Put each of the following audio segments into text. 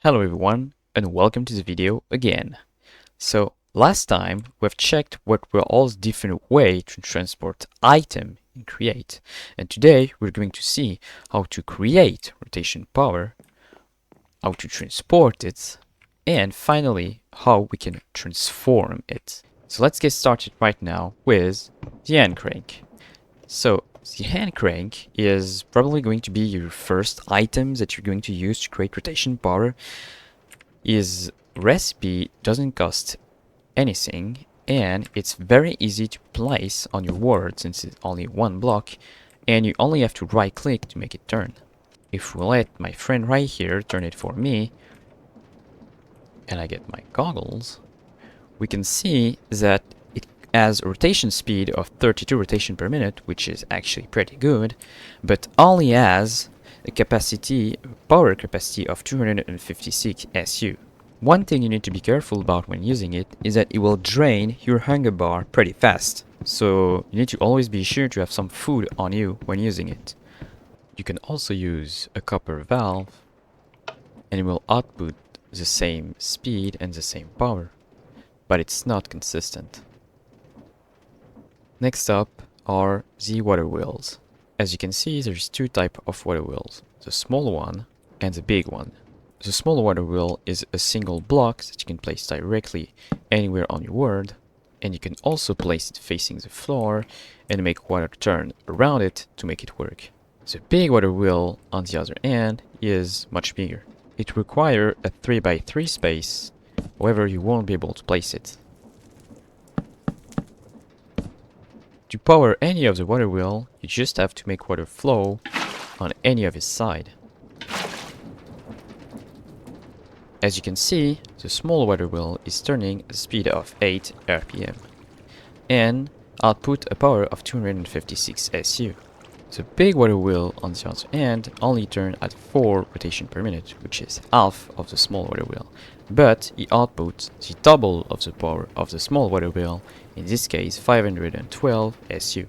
Hello everyone, and welcome to the video again. So last time we've checked what were all the different ways to transport item in Create, and today we're going to see how to create rotation power, how to transport it, and finally how we can transform it. So let's get started right now with the hand crank. So the hand crank is probably going to be your first item that you're going to use to create rotation power. His recipe doesn't cost anything and it's very easy to place on your world since it's only one block and you only have to right click to make it turn. If we let my friend right here turn it for me and I get my goggles, we can see that it has a rotation speed of 32 rotation per minute, which is actually pretty good, but only has a power capacity of 256 SU. One thing you need to be careful about when using it is that it will drain your hunger bar pretty fast, so you need to always be sure to have some food on you when using it. You can also use a copper valve and it will output the same speed and the same power, but it's not consistent. Next up are the water wheels. As you can see, there's two types of water wheels, the small one and the big one. The small water wheel is a single block that you can place directly anywhere on your world, and you can also place it facing the floor and make water turn around it to make it work. The big water wheel, on the other hand, is much bigger. It requires a 3x3 space, however you won't be able to place it. To power any of the water wheel, you just have to make water flow on any of its side. As you can see, the small water wheel is turning at a speed of 8 RPM and output a power of 256 SU. The big water wheel, on the other hand, only turns at 4 rotation per minute, which is half of the small water wheel, but it outputs the double of the power of the small water wheel, in this case 512 SU.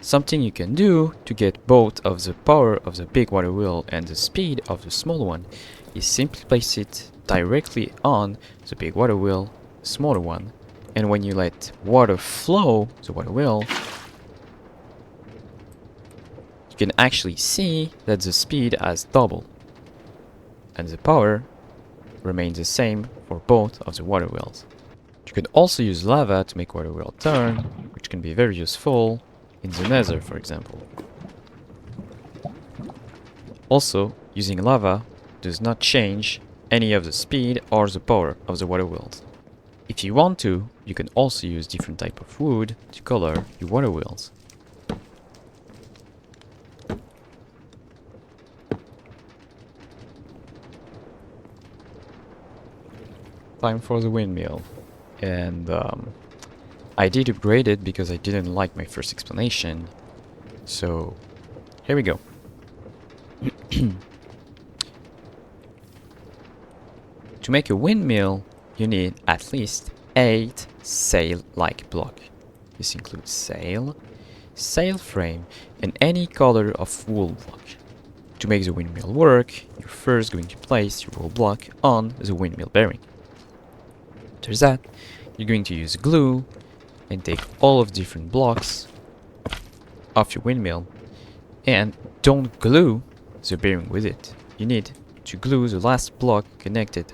Something you can do to get both of the power of the big water wheel and the speed of the small one is simply place it directly on the big water wheel, the smaller one, and when you let water flow the water wheel, you can actually see that the speed has doubled and the power remains the same for both of the water wheels. You can also use lava to make water wheel turn, which can be very useful in the nether, for example. Also, using lava does not change any of the speed or the power of the water wheels. If you want to, you can also use different type of wood to color your water wheels. Time for the windmill. And I did upgrade it because I didn't like my first explanation. So here we go. To make a windmill, you need at least 8 sail-like blocks. This includes sail, sail frame, and any color of wool block. To make the windmill work, you're first going to place your wool block on the windmill bearing. After that, you're going to use glue and take all of the different blocks off your windmill, and don't glue the bearing with it. You need to glue the last block connected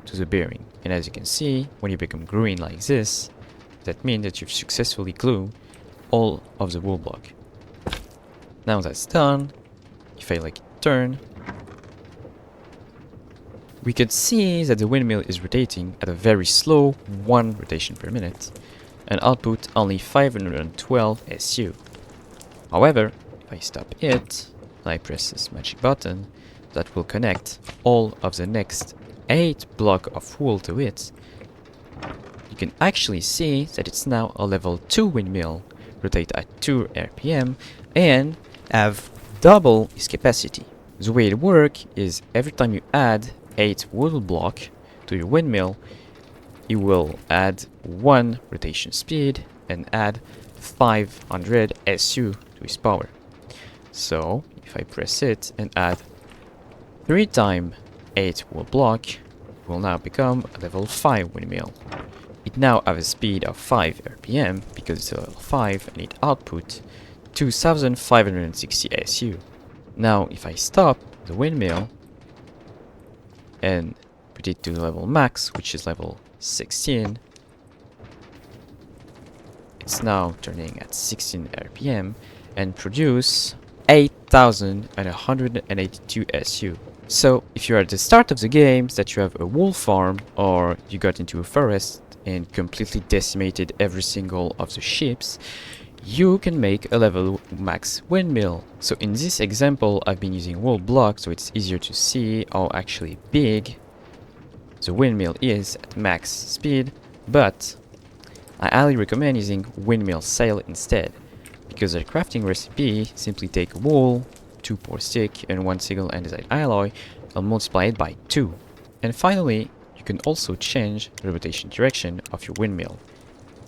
to the bearing, and as you can see, when you become green like this, that means that you've successfully glued all of the wool block. Now that's done, if I like it turn, we can see that the windmill is rotating at a very slow 1 rotation per minute and output only 512 SU. However, if I stop it and I press this magic button, that will connect all of the next 8 blocks of wool to it, you can actually see that it's now a level 2 windmill, rotate at 2 RPM, and have double its capacity. The way it works is every time you add 8 wool block to your windmill, it will add 1 rotation speed and add 500 SU to its power. So if I press it and add 3 times 8 wool block will now become a level 5 windmill. It now has a speed of 5 RPM because it's a level 5 and it output 2560 ASU. Now if I stop the windmill and put it to level max, which is level 16, it's now turning at 16 RPM and produce 8182 SU. So if you're at the start of the game, that you have a wool farm or you got into a forest and completely decimated every single of the ships, you can make a level max windmill. So in this example, I've been using wool blocks so it's easier to see how actually big the windmill is at max speed, but I highly recommend using windmill sail instead, because the crafting recipe simply take wool, 2 pour stick and 1 single andesite alloy and multiply it by 2. And finally, you can also change the rotation direction of your windmill.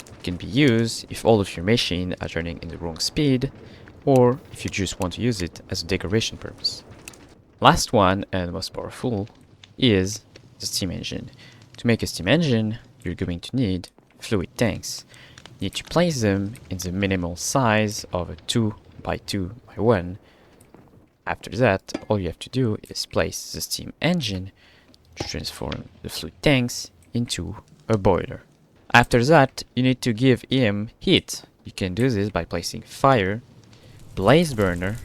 It can be used if all of your machines are turning in the wrong speed, or if you just want to use it as a decoration purpose. Last one and most powerful is the steam engine. To make a steam engine, you're going to need fluid tanks. You need to place them in the minimal size of a 2 by 2 by 1. After that, all you have to do is place the steam engine to transform the fluid tanks into a boiler. After that, you need to give him heat. You can do this by placing fire, blaze burner,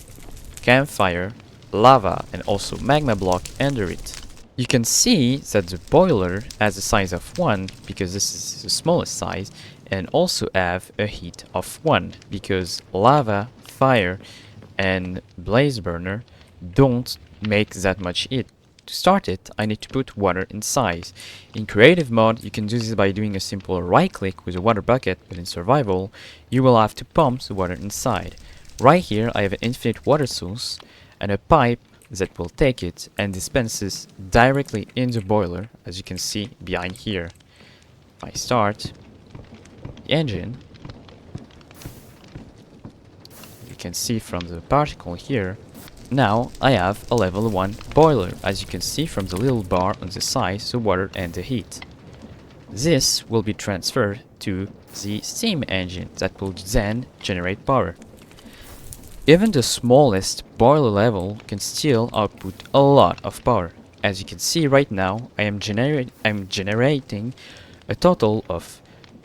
campfire, lava and also magma block under it. You can see that the boiler has a size of 1 because this is the smallest size, and also have a heat of 1 because lava, fire and blaze burner don't make that much heat. To start it, I need to put water inside. In creative mode, you can do this by doing a simple right click with a water bucket, but in survival, you will have to pump the water inside. Right here, I have an infinite water source and a pipe that will take it and dispenses directly in the boiler, as you can see behind here. If I start the engine, you can see from the particle here, now I have a level 1 boiler, as you can see from the little bar on the side, the water and the heat. This will be transferred to the steam engine that will then generate power. Even the smallest boiler level can still output a lot of power. As you can see right now, I'm generating a total of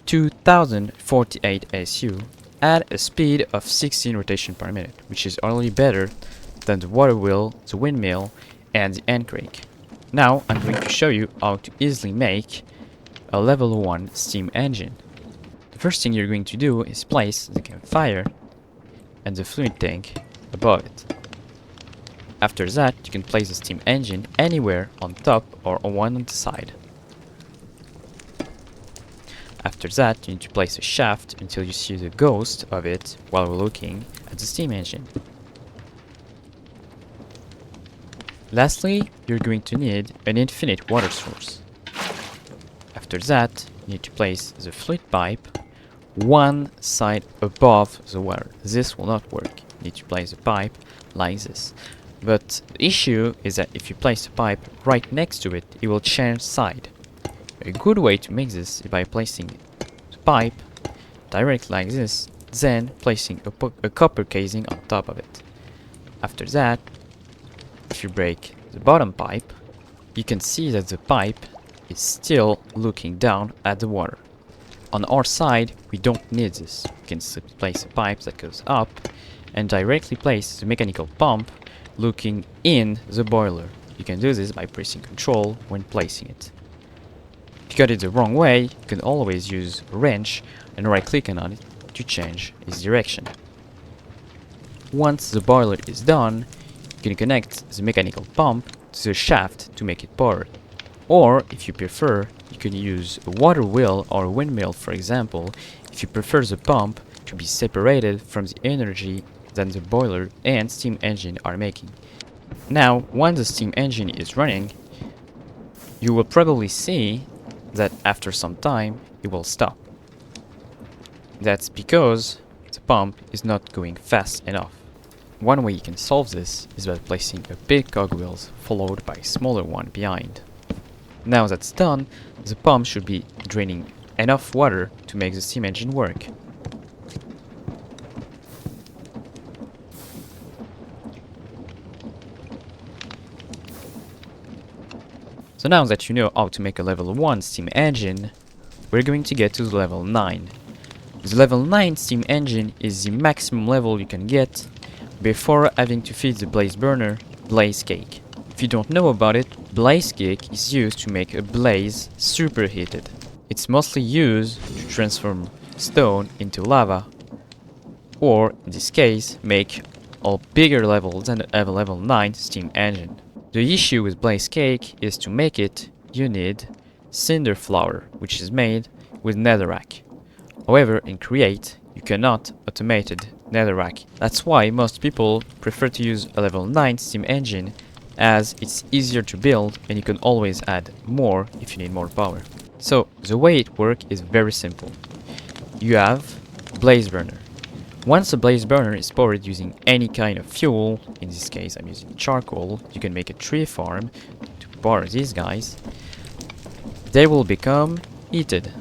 2048 SU at a speed of 16 rotation per minute, which is already better than the water wheel, the windmill and the hand crank. Now I'm going to show you how to easily make a level 1 steam engine. The first thing you're going to do is place the campfire and the fluid tank above it. After that, you can place the steam engine anywhere on top or on one on the side. After that, you need to place a shaft until you see the ghost of it while we're looking at the steam engine. Lastly, you're going to need an infinite water source. After that, you need to place the fluid pipe one side above the water. This will not work. You need to place the pipe like this. But the issue is that if you place the pipe right next to it, it will change side. A good way to make this is by placing the pipe directly like this, then placing a copper casing on top of it. After that, if you break the bottom pipe, you can see that the pipe is still looking down at the water. On our side, we don't need this. We can simply place a pipe that goes up and directly place the mechanical pump looking in the boiler. You can do this by pressing Ctrl when placing it. If you got it the wrong way, you can always use a wrench and right clicking on it to change its direction. Once the boiler is done, you can connect the mechanical pump to the shaft to make it power. Or, if you prefer, you can use a water wheel or a windmill, for example, if you prefer the pump to be separated from the energy that the boiler and steam engine are making. Now, once the steam engine is running, you will probably see that after some time it will stop. That's because the pump is not going fast enough. One way you can solve this is by placing a big cogwheels followed by a smaller one behind. Now that's done, the pump should be draining enough water to make the steam engine work. So now that you know how to make a level 1 steam engine, we're going to get to the level 9. The level 9 steam engine is the maximum level you can get before having to feed the blaze burner blaze cake. If you don't know about it, blaze cake is used to make a blaze superheated. It's mostly used to transform stone into lava, or in this case, make a bigger level than a level 9 steam engine. The issue with blaze cake is to make it, you need cinder flour, which is made with netherrack. However, in Create, you cannot automated netherrack. That's why most people prefer to use a level 9 steam engine, as it's easier to build and you can always add more if you need more power. So the way it works is very simple. You have blaze burner. Once a blaze burner is powered using any kind of fuel, in this case I'm using charcoal, you can make a tree farm to power these guys. They will become heated.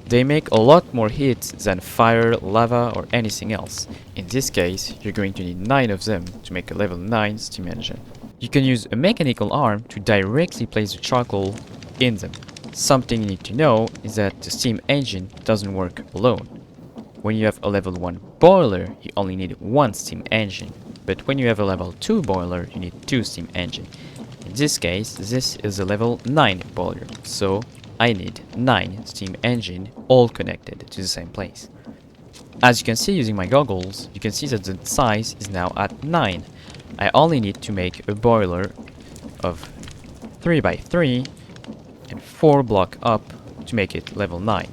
They make a lot more heat than fire, lava or anything else. In this case, you're going to need 9 of them to make a level 9 steam engine. You can use a mechanical arm to directly place the charcoal in them. Something you need to know is that the steam engine doesn't work alone. When you have a level 1 boiler, you only need 1 steam engine. But when you have a level 2 boiler, you need 2 steam engine. In this case, this is a level 9 boiler, so I need 9 steam engine all connected to the same place. As you can see using my goggles, you can see that the size is now at 9. I only need to make a boiler of 3 by 3 and 4 block up to make it level 9.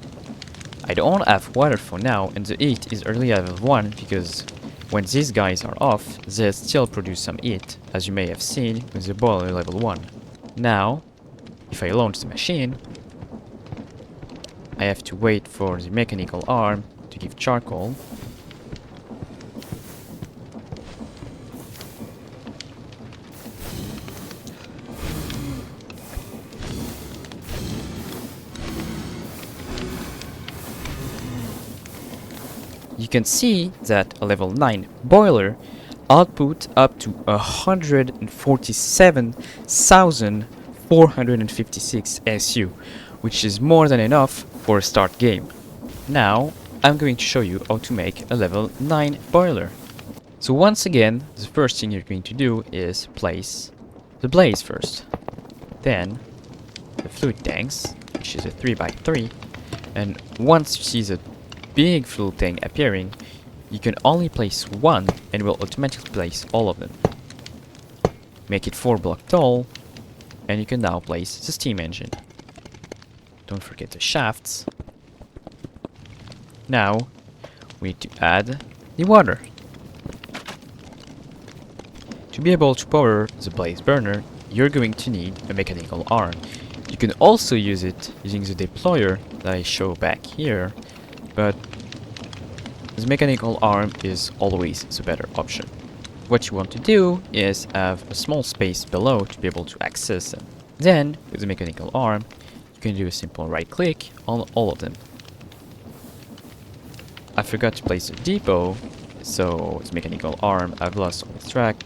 I don't have water for now, and the heat is early level 1 because when these guys are off, they still produce some heat, as you may have seen with the boiler level 1. Now, if I launch the machine, I have to wait for the mechanical arm to give charcoal. You can see that a level 9 boiler output up to 147,456 SU, which is more than enough for a start game. Now, I'm going to show you how to make a level 9 boiler. So once again, the first thing you're going to do is place the blaze first. Then, the fluid tanks, which is a 3 by 3, and once you see the big fluid tank appearing, you can only place one and will automatically place all of them. Make it 4 block tall, and you can now place the steam engine. Don't forget the shafts. Now, we need to add the water. To be able to power the blaze burner, you're going to need a mechanical arm. You can also use it using the deployer that I show back here, but the mechanical arm is always the better option. What you want to do is have a small space below to be able to access them. Then, with the mechanical arm, you can do a simple right click on all of them. I forgot to place the depot, so the mechanical arm I've lost on track.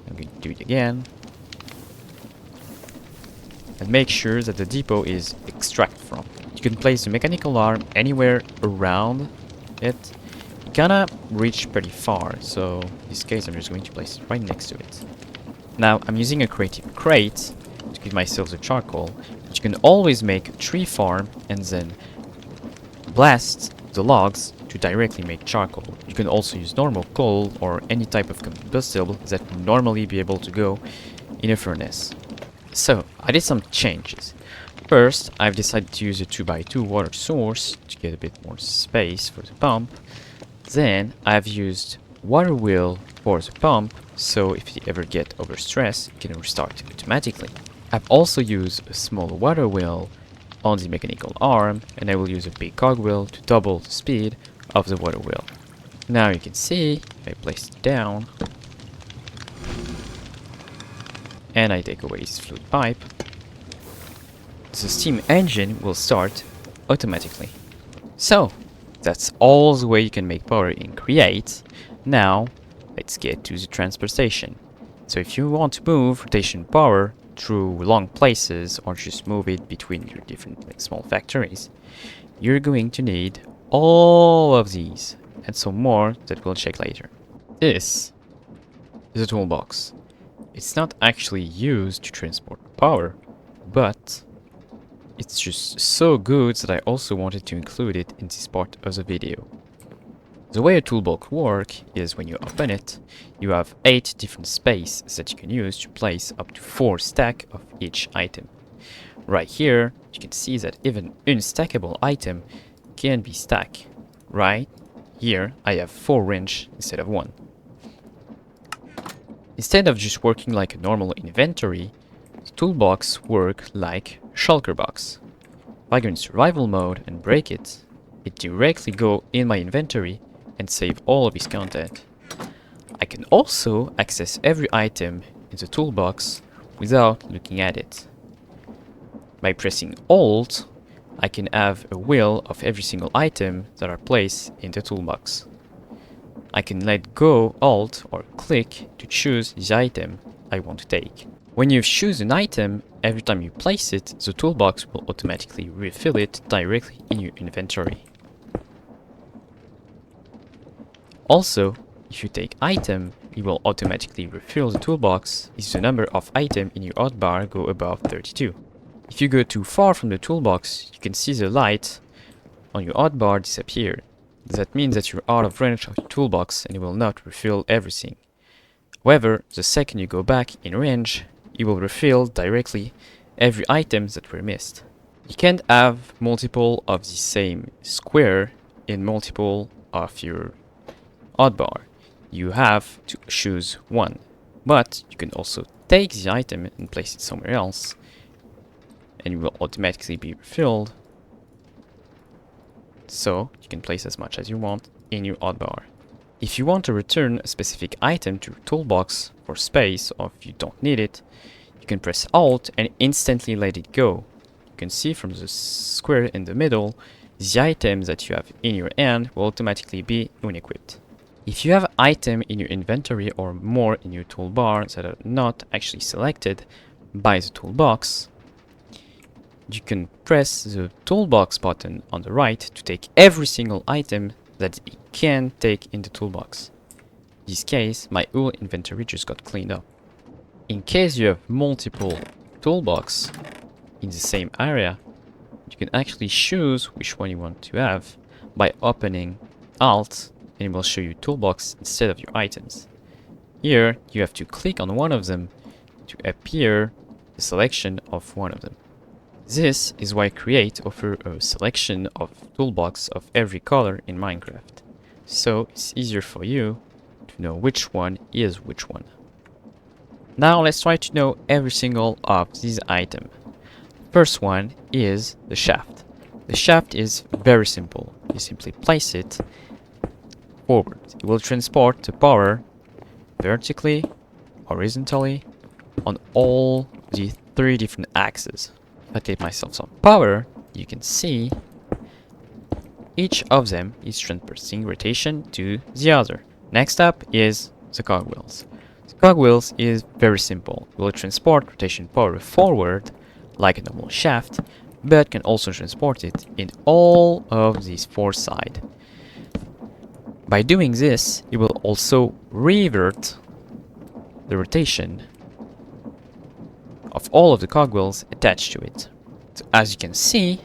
I'm going to do it again. And make sure that the depot is extract from. You can place the mechanical arm anywhere around it. You cannot reach pretty far, so in this case I'm just going to place it right next to it. Now I'm using a creative crate to give myself the charcoal, but you can always make a tree farm and then blast the logs to directly make charcoal. You can also use normal coal or any type of combustible that would normally be able to go in a furnace. So I did some changes. First, I've decided to use a 2x2 water source to get a bit more space for the pump. Then I've used water wheel for the pump, so if you ever get overstressed, you can restart automatically. I've also used a small water wheel on the mechanical arm, and I will use a big cog wheel to double the speed of the water wheel. Now you can see, if I place it down, and I take away this fluid pipe, the steam engine will start automatically. So, that's all the way you can make power in Create. Now, let's get to the transportation. So if you want to move rotation power through long places or just move it between your different small factories, you're going to need all of these and some more that we'll check later. This is a toolbox. It's not actually used to transport power, but it's just so good that I also wanted to include it in this part of the video. The way a toolbox works is when you open it, you have 8 different spaces that you can use to place up to 4 stacks of each item. Right here, you can see that even unstackable item can be stacked. Right here, I have 4 wrenches instead of 1. Instead of just working like a normal inventory, the toolbox works like a shulker box. If I go in survival mode and break it, it directly goes in my inventory and save all of its content. I can also access every item in the toolbox without looking at it. By pressing Alt, I can have a wheel of every single item that are placed in the toolbox. I can let go Alt or click to choose the item I want to take. When you choose an item, every time you place it, the toolbox will automatically refill it directly in your inventory. Also, if you take item, it will automatically refill the toolbox if the number of items in your hotbar go above 32. If you go too far from the toolbox, you can see the light on your hotbar disappear. That means that you're out of range of your toolbox and it will not refill everything. However, the second you go back in range, it will refill directly every item that were missed. You can't have multiple of the same square in multiple of your hotbar. You have to choose one, but you can also take the item and place it somewhere else and it will automatically be refilled, so you can place as much as you want in your hotbar. If you want to return a specific item to your toolbox for space, or if you don't need it, you can press Alt and instantly let it go. You can see from the square in the middle, the items that you have in your hand will automatically be unequipped. If you have item in your inventory or more in your toolbar that are not actually selected by the toolbox, you can press the toolbox button on the right to take every single item that it can take in the toolbox. In this case, my whole inventory just got cleaned up. In case you have multiple toolbox in the same area, you can actually choose which one you want to have by opening Alt, and it will show you toolbox instead of your items. Here, you have to click on one of them to appear the selection of one of them. This is why Create offers a selection of toolbox of every color in Minecraft, so it's easier for you to know which one is which one. Now let's try to know every single of these items. First one is the shaft. The shaft is very simple. You simply place it forward. It will transport the power vertically, horizontally, on all the 3 different axes. If I give myself some power, you can see each of them is transversing rotation to the other. Next up is the cogwheels. The cogwheels is very simple. It will transport rotation power forward like a normal shaft, but can also transport it in all of these 4 sides. By doing this, it will also revert the rotation of all of the cogwheels attached to it. So as you can see,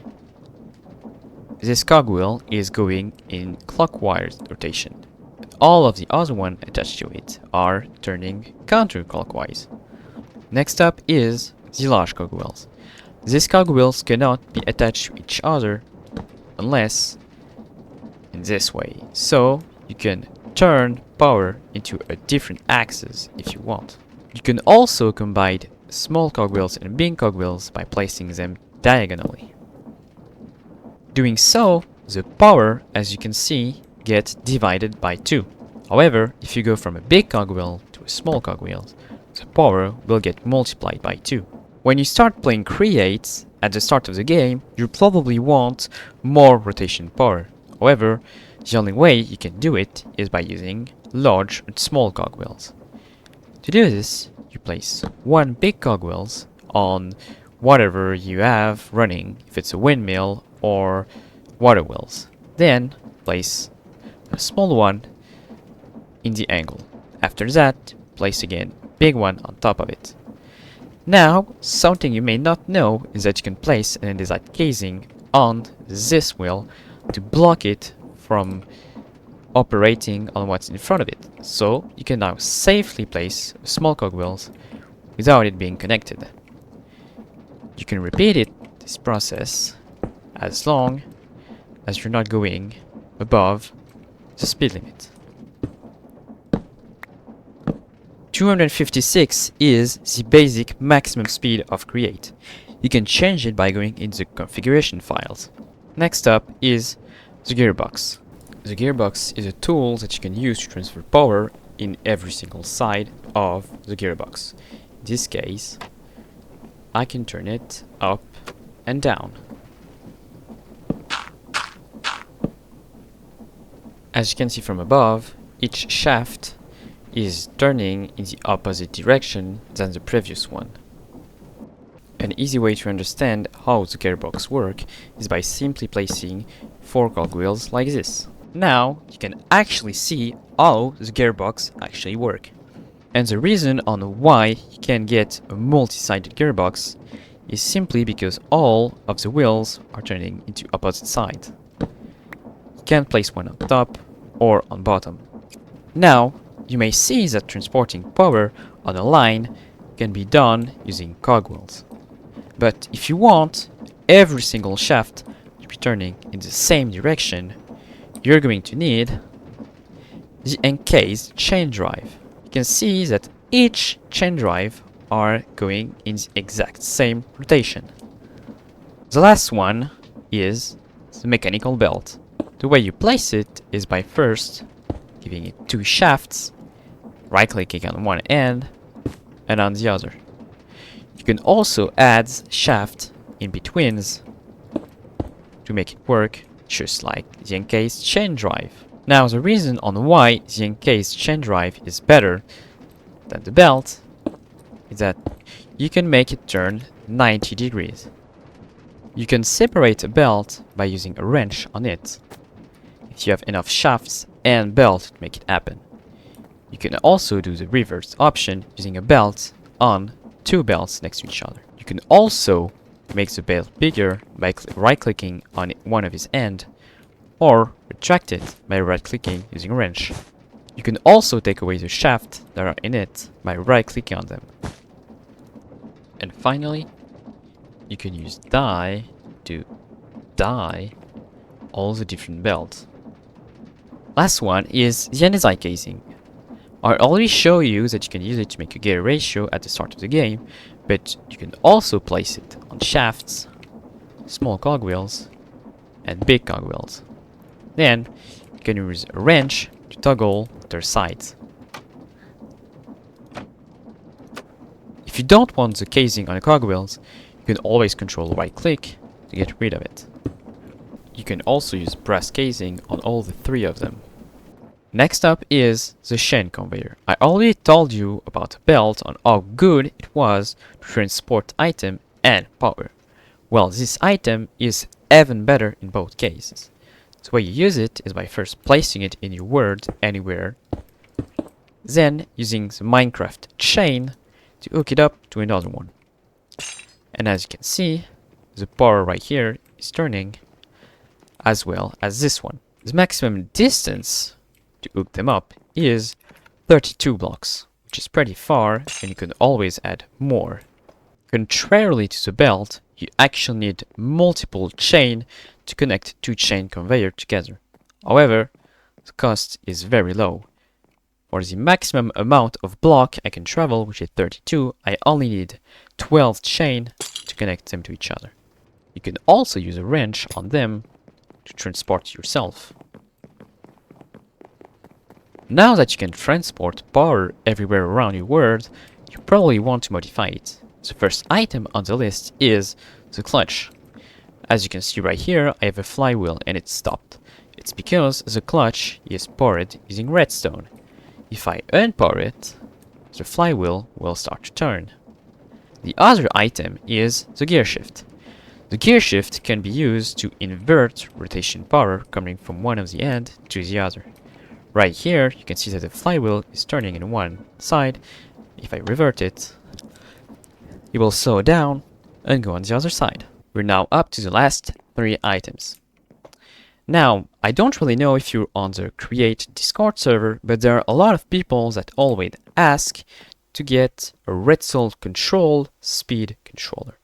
this cogwheel is going in clockwise rotation. But all of the other ones attached to it are turning counterclockwise. Next up is the large cogwheels. These cogwheels cannot be attached to each other unless in this way. So you can turn power into a different axis if you want. You can also combine small cogwheels and big cogwheels by placing them diagonally. Doing so, the power, as you can see, gets divided by 2. However, if you go from a big cogwheel to a small cogwheel, the power will get multiplied by 2. When you start playing Create at the start of the game, you probably want more rotation power. However, the only way you can do it is by using large and small cogwheels. To do this, you place one big cogwheels on whatever you have running, if it's a windmill or water wheels. Then place a small one in the angle. After that, place again big one on top of it. Now, something you may not know is that you can place an andesite casing on this wheel to block it from operating on what's in front of it. So you can now safely place small cogwheels without it being connected. You can repeat this process as long as you're not going above the speed limit. 256 is the basic maximum speed of Create. You can change it by going into the configuration files. Next up is the gearbox. The gearbox is a tool that you can use to transfer power in every single side of the gearbox. In this case, I can turn it up and down. As you can see from above, each shaft is turning in the opposite direction than the previous one. An easy way to understand how the gearbox works is by simply placing 4 cogwheels like this. Now you can actually see how the gearbox actually works. And the reason on why you can get a multi-sided gearbox is simply because all of the wheels are turning into opposite sides. You can place one on top or on bottom. Now you may see that transporting power on a line can be done using cogwheels. But if you want every single shaft to be turning in the same direction, you're going to need the encased chain drive. You can see that each chain drive are going in the exact same rotation. The last one is the mechanical belt. The way you place it is by first giving it 2 shafts, right-clicking on one end and on the other. You can also add shaft in betweens to make it work just like the encased chain drive. Now the reason on why the encased chain drive is better than the belt is that you can make it turn 90 degrees. You can separate a belt by using a wrench on it if you have enough shafts and belt to make it happen. You can also do the reverse option using a belt on 2 belts next to each other. You can also make the belt bigger by right-clicking on one of its ends, or retract it by right-clicking using a wrench. You can also take away the shaft that are in it by right-clicking on them. And finally, you can use die to die all the different belts. Last one is the andesite casing. I already showed you that you can use it to make a gear ratio at the start of the game, but you can also place it on shafts, small cogwheels, and big cogwheels. Then you can use a wrench to toggle their sides. If you don't want the casing on the cogwheels, you can always control right-click to get rid of it. You can also use brass casing on all the 3 of them. Next up is the chain conveyor. I already told you about the belt on how good it was to transport item and power. Well, this item is even better in both cases. The way you use it is by first placing it in your world anywhere, then using the Minecraft chain to hook it up to another one. And as you can see, the power right here is turning as well as this one. The maximum distance to hook them up is 32 blocks, which is pretty far, and you can always add more. Contrarily to the belt, you actually need multiple chain to connect 2 chain conveyor together. However, the cost is very low. For the maximum amount of block I can travel, which is 32, I only need 12 chain to connect them to each other. You can also use a wrench on them to transport yourself. Now that you can transport power everywhere around your world, you probably want to modify it. The first item on the list is the clutch. As you can see right here, I have a flywheel and it's stopped. It's because the clutch is powered using redstone. If I unpower it, the flywheel will start to turn. The other item is the gearshift. The gearshift can be used to invert rotation power coming from one of the end to the other. Right here, you can see that the flywheel is turning in one side. If I revert it, it will slow down and go on the other side. We're now up to the last 3 items. Now, I don't really know if you're on the Create Discord server, but there are a lot of people that always ask to get a redstone control speed controller.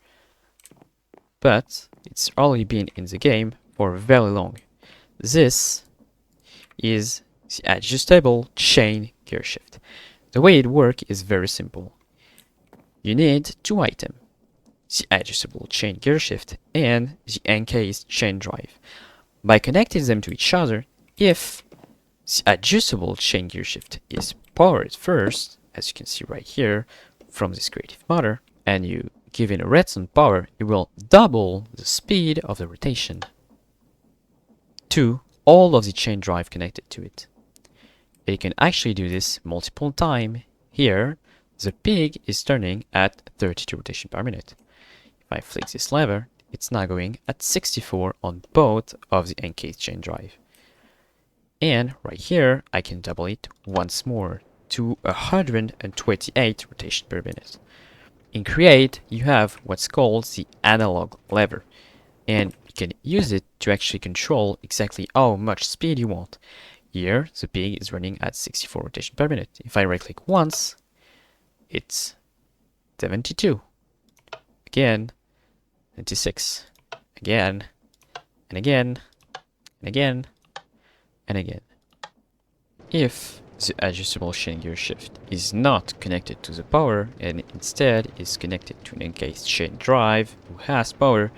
But it's already been in the game for very long. This is the adjustable chain gearshift. The way it works is very simple. You need 2 items, the adjustable chain gearshift and the encased chain drive. By connecting them to each other, if the adjustable chain gearshift is powered first, as you can see right here from this creative motor, and you give it a redstone power, it will double the speed of the rotation to all of the chain drive connected to it. It can actually do this multiple times. Here, the pig is turning at 32 rotation per minute. If I flick this lever, it's now going at 64 on both of the encased chain drive. And right here, I can double it once more to 128 rotation per minute. In Create, you have what's called the analog lever, and you can use it to actually control exactly how much speed you want. Here, the pig is running at 64 rotation per minute. If I right-click once, it's 72. Again, 96. Again, and again, and again, and again. If the adjustable chain gearshift is not connected to the power and instead is connected to an encased chain drive who has power,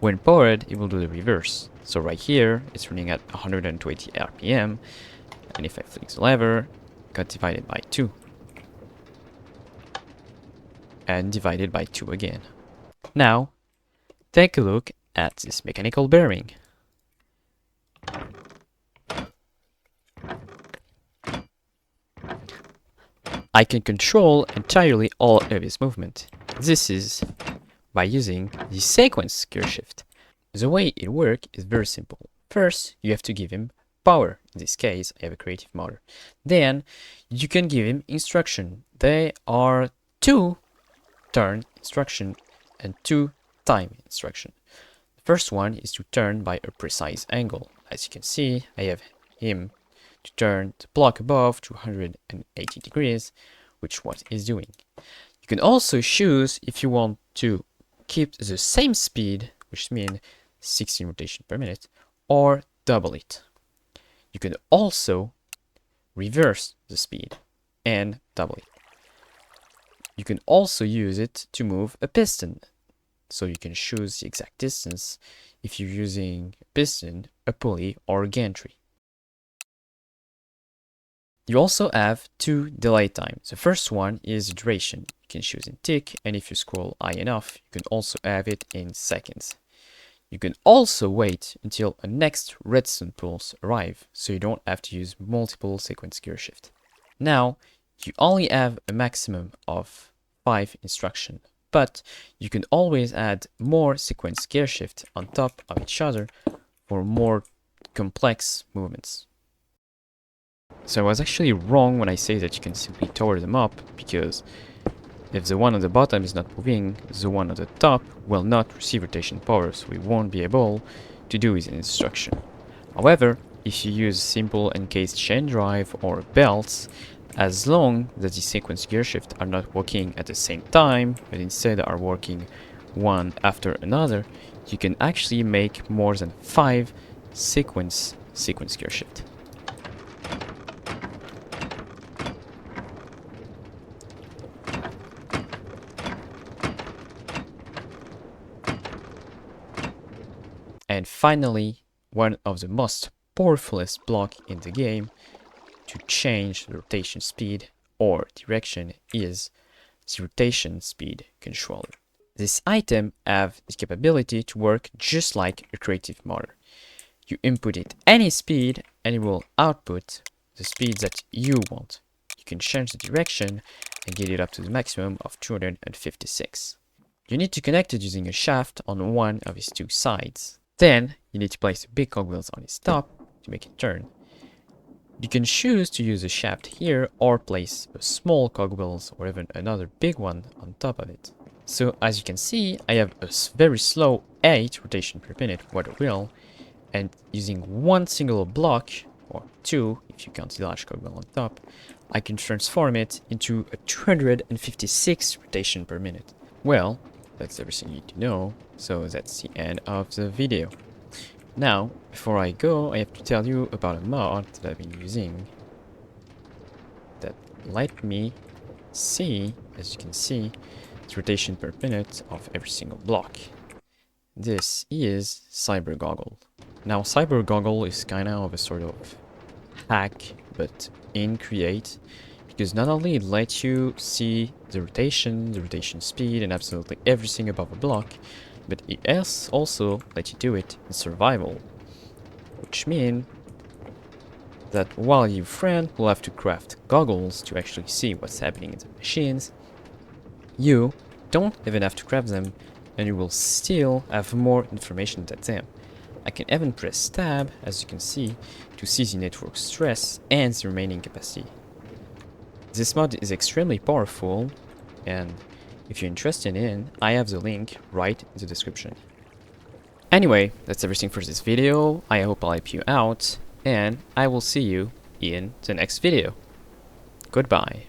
when powered, it will do the reverse. So right here, it's running at 120 RPM, and if I flick the lever, it got divided by 2. And divided by 2 again. Now, take a look at this mechanical bearing. I can control entirely all of its movement. This is by using the sequence gearshift. The way it works is very simple. First, you have to give him power. In this case, I have a creative motor. Then, you can give him instruction. They are 2 turn instruction and 2 time instruction. The first one is to turn by a precise angle. As you can see, I have him to turn the block above to 180 degrees, which what is doing. You can also choose if you want to keep the same speed, which means 16 rotation per minute, or double it. You can also reverse the speed and double it. You can also use it to move a piston. So you can choose the exact distance if you're using a piston, a pulley, or a gantry. You also have 2 delay times. The first one is duration. You can choose in tick, and if you scroll high enough, you can also have it in seconds. You can also wait until a next redstone pulse arrive, so you don't have to use multiple sequence gearshift. Now, you only have a maximum of 5 instructions, but you can always add more sequence gearshift on top of each other for more complex movements. So I was actually wrong when I say that you can simply tower them up, because if the one on the bottom is not moving, the one on the top will not receive rotation power, so we won't be able to do his instruction. However, if you use simple encased chain drive or belts, as long as the sequence gearshift are not working at the same time, but instead are working one after another, you can actually make more than 5 sequence gearshift. And finally, one of the most powerfulest blocks in the game to change the rotation speed or direction is the rotation speed controller. This item have the capability to work just like a creative motor. You input it any speed and it will output the speed that you want. You can change the direction and get it up to the maximum of 256. You need to connect it using a shaft on one of its two sides. Then you need to place the big cogwheels on its top to make it turn. You can choose to use a shaft here or place a small cogwheels or even another big one on top of it. So as you can see, I have a very slow 8 rotation per minute water wheel, and using one single block, or two if you count the large cogwheel on top, I can transform it into a 256 rotation per minute. Well, that's everything you need to know, so that's the end of the video. Now, before I go, I have to tell you about a mod that I've been using that let me see, as you can see, the rotation per minute of every single block. This is Cyber Goggle. Now, Cyber Goggle is kind of a sort of hack, but in Create, because not only it lets you see the rotation speed, and absolutely everything above a block, but it also lets you do it in survival, which means that while your friend will have to craft goggles to actually see what's happening in the machines, you don't even have to craft them, and you will still have more information than them. I can even press tab, as you can see, to see the network stress and the remaining capacity. This mod is extremely powerful, and if you're interested in, I have the link right in the description. Anyway, that's everything for this video. I hope I'll help you out, and I will see you in the next video. Goodbye.